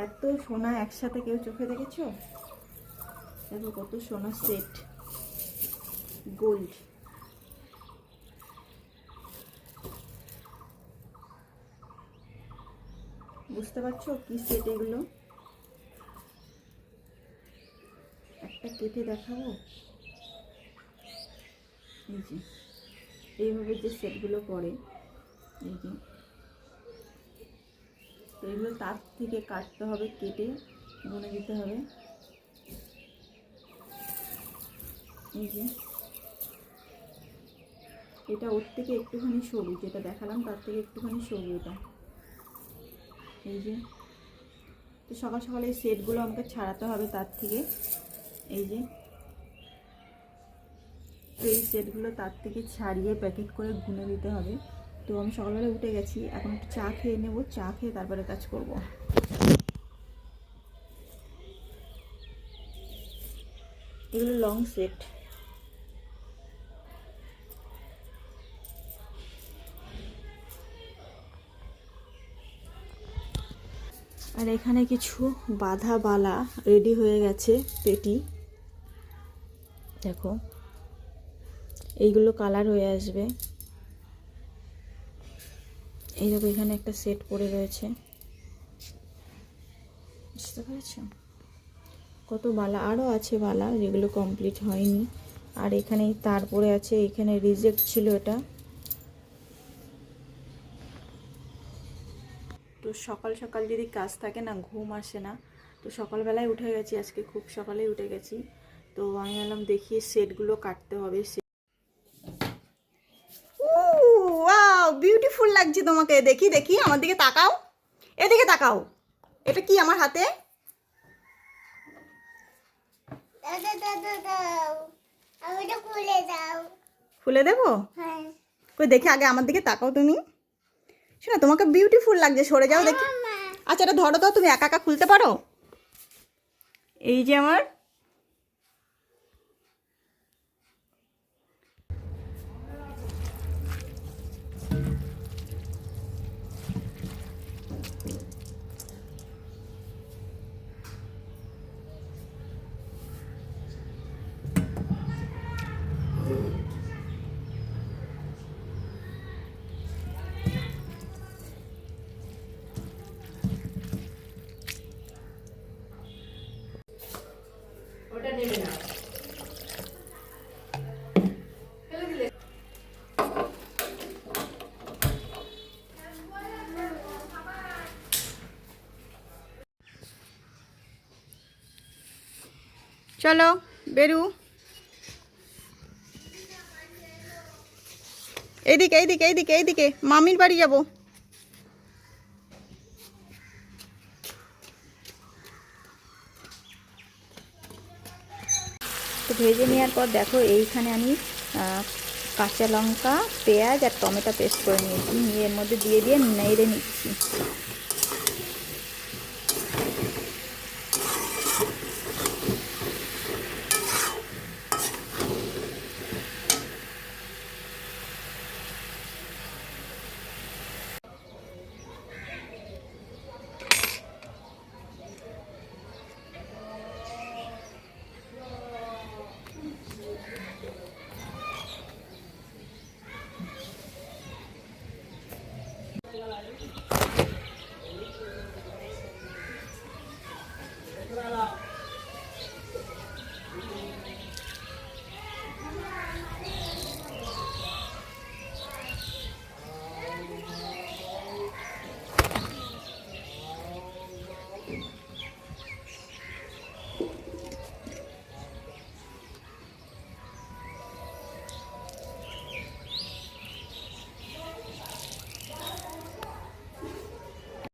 এত সোনা একসাথে কেউ চোখে দেখেছো? দেখো কত সোনা সেট, গোল্ড। বুঝতে পারছো কি সেট এগুলো? একটা কেটে দেখাবো। এই যে এইভাবে যে সেটগুলো পড়ে, এই যে তো এগুলো তার থেকে কাটতে হবে, কেটে গুনে দিতে হবে। এই যে এটা ওর থেকে একটুখানি সরু, যেটা দেখালাম তার থেকে একটুখানি সরু এটা। এই যে তো সকাল সকাল এই সেটগুলো আমাকে ছাড়াতে হবে তার থেকে। এই যে তো এই সেটগুলো তার থেকে ছাড়িয়ে প্যাকেট করে গুনে দিতে হবে। তো আমি সকালবেলা উঠে গেছি, এখন একটু চা খেয়ে নেবো, চা খেয়ে তারপরে কাজ করব। এগুলো লং সেট। আর এখানে কিছু বাঁধা বালা রেডি হয়ে গেছে, পেটি। দেখো এইগুলো কালার হয়ে আসবে। এই দেখো এখানে একটা সেট পড়ে রয়েছে, বুঝতে পেরেছো? কত বালা আরও আছে, বালা যেগুলো কমপ্লিট হয়নি। আর এখানে তারপরে আছে, এখানে রিজেক্ট ছিল এটা। তো সকাল সকাল যদি কাজ থাকে না, ঘুম আসে না। তো সকালবেলায় উঠে গেছি, আজকে খুব সকালেই উঠে গেছি। তো আমি বললাম দেখি সেটগুলো কাটতে হবে। ওয়াও, বিউটিফুল লাগছে তোমাকে। দেখি দেখি, আমার দিকে তাকাও, এদিকে তাকাও। এটা কি আমার হাতে? খুলে দেবো? কই দেখি, আগে আমার দিকে তাকাও তুমি। শোনো, তোমাকে বিউটিফুল লাগছে, সরে যাও দেখি। আচ্ছা এটা ধরো তো, তুমি একা একা খুলতে পারো? এই যে আমার চলো বেরু, এইদিকে এইদিকে এইদিকে এইদিকে, মামির বাড়ি যাব। তো ভেজে নেওয়ার পর দেখো এইখানে আমি কাঁচা লঙ্কা, পেঁয়াজ আর টমেটো পেস্ট করে নিয়েছি, নিয়ে এর মধ্যে দিয়ে দিয়ে নেড়ে নিচ্ছি।